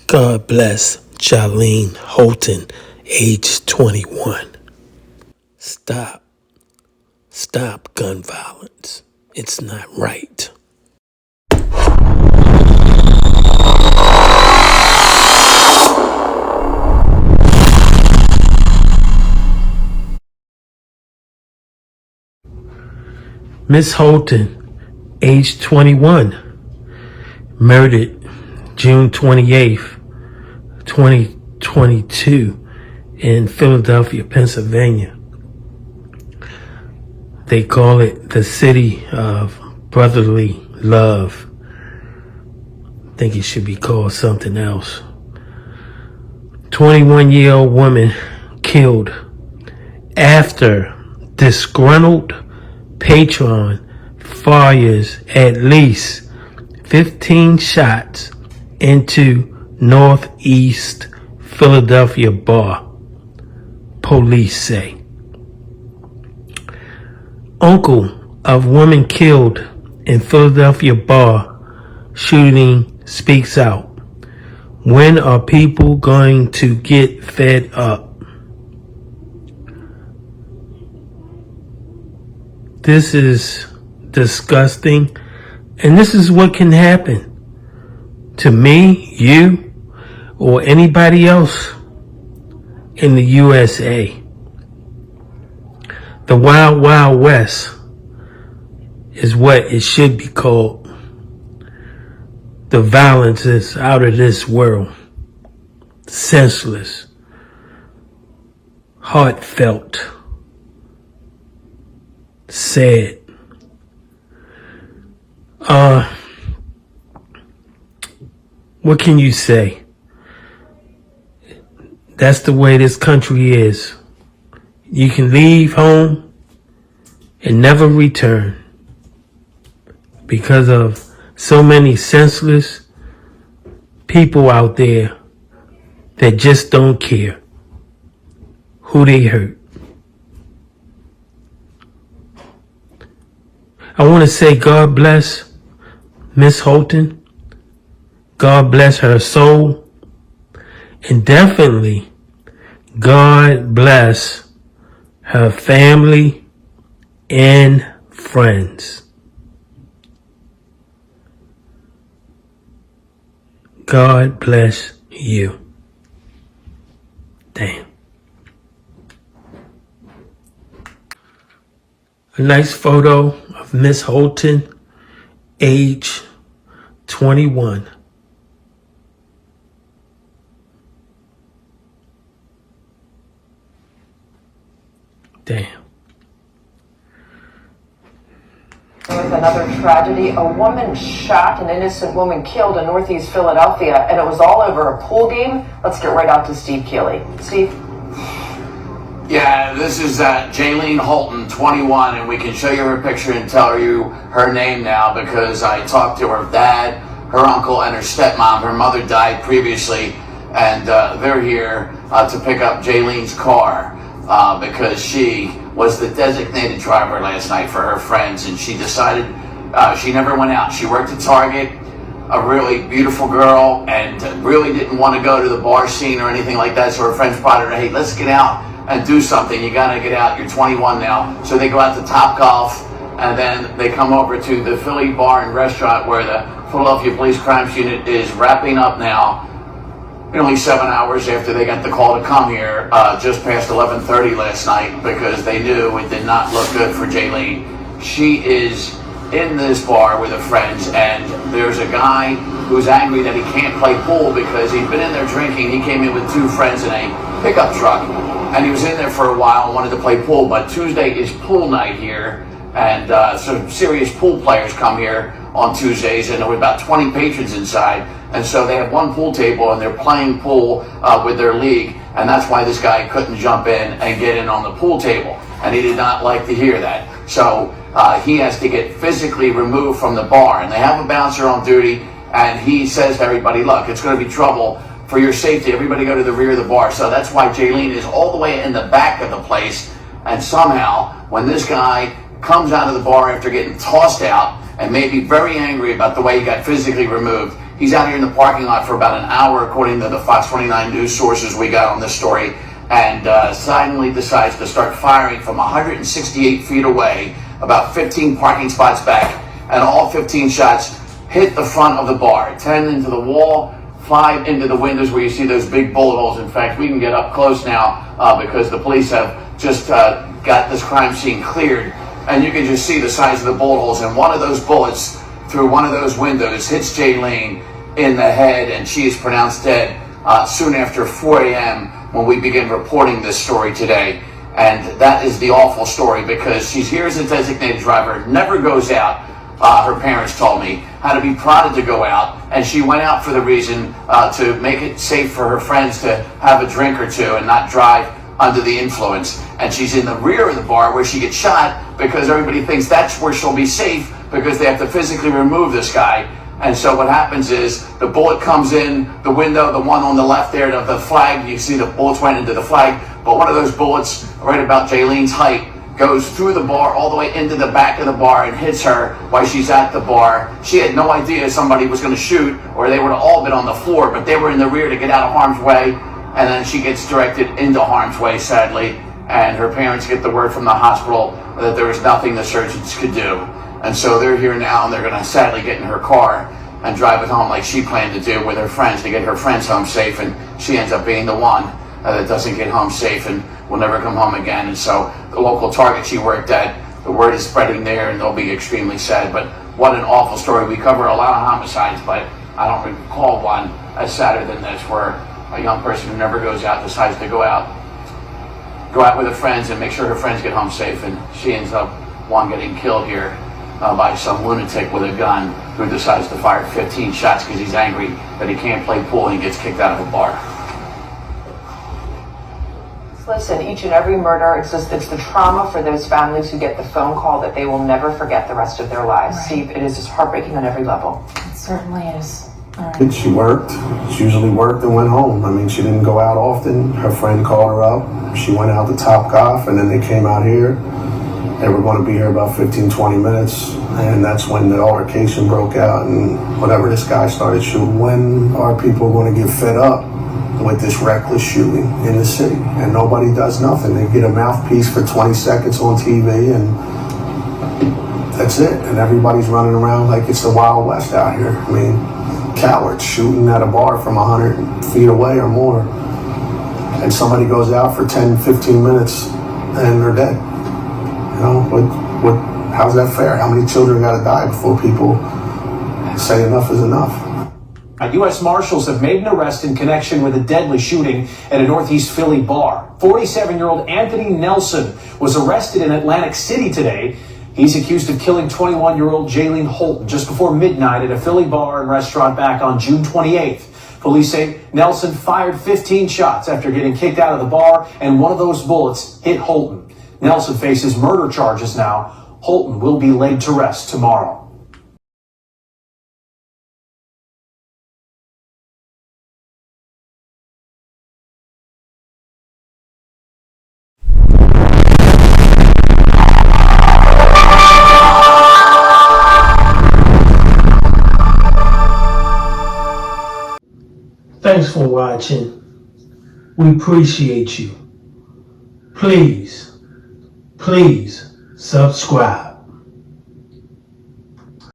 God bless Jailene Holton, age 21. Stop. Stop gun violence. It's not right. Miss Holton, age 21, murdered June 28th, 2022 in Philadelphia, Pennsylvania. They call it the city of brotherly love. I think it should be called something else. 21-year-old woman killed after disgruntled patron fires at least 15 shots into Northeast Philadelphia bar, police say. Uncle of woman killed in Philadelphia bar shooting speaks out. When are people going to get fed up? This is disgusting, and this is what can happen to me, you, or anybody else in the USA. The Wild Wild West is what it should be called. The violence is out of this world. Senseless. Heartfelt. Sad. What can you say? That's the way this country is. You can leave home and never return because of so many senseless people out there that just don't care who they hurt. I want to say God bless Miss Holton. God bless her soul. And definitely God bless her family and friends. God bless you. Damn. A nice photo of Miss Holton, age 21. Damn. With another tragedy, a woman shot, an innocent woman killed in Northeast Philadelphia, and it was all over a pool game. Let's get right out to Steve Keeley. Steve? Yeah, this is Jailene Holton, 21, and we can show you her picture and tell you her name now because I talked to her dad, her uncle, and her stepmom. Her mother died previously, and they're here to pick up Jailene's car because she was the designated driver last night for her friends, and she decided she never went out. She worked at Target, a really beautiful girl, and really didn't want to go to the bar scene or anything like that, so her friends prodded her, hey, let's get out and do something. You gotta get out, you're 21 now. So they go out to Top Golf, and then they come over to the Philly Bar and Restaurant where the Philadelphia Police Crimes Unit is wrapping up now. Only 7 hours after they got the call to come here, just past 11:30 last night, because they knew it did not look good for Jailene. She is in this bar with her friends, and there's a guy who's angry that he can't play pool because he'd been in there drinking. He came in with two friends in a pickup truck, and he was in there for a while and wanted to play pool, but Tuesday is pool night here, and some serious pool players come here on Tuesdays, and there were about 20 patrons inside, and so they have one pool table and they're playing pool with their league, and that's why this guy couldn't jump in and get in on the pool table, and he did not like to hear that. So he has to get physically removed from the bar, and they have a bouncer on duty, and he says to everybody, look, it's going to be trouble. For your safety, everybody go to the rear of the bar. So that's why Jailene is all the way in the back of the place, and somehow when this guy comes out of the bar after getting tossed out and may be very angry about the way he got physically removed, He's out here in the parking lot for about an hour, according to the Fox 29 news sources we got on this story, and suddenly decides to start firing from 168 feet away, about 15 parking spots back, and all 15 shots hit the front of the bar, 10 into the wall, 5 into the windows where you see those big bullet holes. In fact, we can get up close now because the police have just got this crime scene cleared, and you can just see the size of the bullet holes, and one of those bullets through one of those windows hits Jailene in the head, and she is pronounced dead soon after 4 a.m. when we begin reporting this story today. And that is the awful story, because she's here as a designated driver, never goes out. Her parents told me, had to be prodded to go out, and she went out for the reason to make it safe for her friends to have a drink or two and not drive under the influence. And she's in the rear of the bar where she gets shot, because everybody thinks that's where she'll be safe, because they have to physically remove this guy. And so what happens is the bullet comes in the window, the one on the left there of the flag, you see the bullets went into the flag, but one of those bullets right about Jailene's height goes through the bar all the way into the back of the bar and hits her while she's at the bar. She had no idea somebody was going to shoot, or they would have all been on the floor, but they were in the rear to get out of harm's way, and then she gets directed into harm's way, sadly, and her parents get the word from the hospital that there was nothing the surgeons could do. And so they're here now, and they're going to sadly get in her car and drive it home like she planned to do with her friends, to get her friends home safe, and she ends up being the one that doesn't get home safe and will never come home again. And so the local Target she worked at, the word is spreading there, and they'll be extremely sad. But what an awful story. We cover a lot of homicides, but I don't recall one as sadder than this, where a young person who never goes out decides to go out with her friends and make sure her friends get home safe, and she ends up getting killed here by some lunatic with a gun who decides to fire 15 shots because he's angry that he can't play pool and he gets kicked out of a bar. Listen, each and every murder, it's the trauma for those families who get the phone call that they will never forget the rest of their lives. Right. Steve, it is just heartbreaking on every level. It certainly is. All right. She worked. She usually worked and went home. I mean, she didn't go out often. Her friend called her up. She went out to Topgolf, and then they came out here. They were going to be here about 15, 20 minutes, and that's when the altercation broke out and whatever, this guy started shooting. When are people going to get fed up with this reckless shooting in the city? And nobody does nothing. They get a mouthpiece for 20 seconds on TV, and that's it. And everybody's running around like it's the Wild West out here. I mean, cowards shooting at a bar from 100 feet away or more. And somebody goes out for 10, 15 minutes and they're dead. You know, how's that fair? How many children got to die before people say enough is enough? U.S. Marshals have made an arrest in connection with a deadly shooting at a Northeast Philly bar. 47-year-old Anthony Nelson was arrested in Atlantic City today. He's accused of killing 21-year-old Jailene Holton just before midnight at a Philly bar and restaurant back on June 28th. Police say Nelson fired 15 shots after getting kicked out of the bar, and one of those bullets hit Holton. Nelson faces murder charges now. Holton will be laid to rest tomorrow. Thanks for watching. We appreciate you. Please subscribe.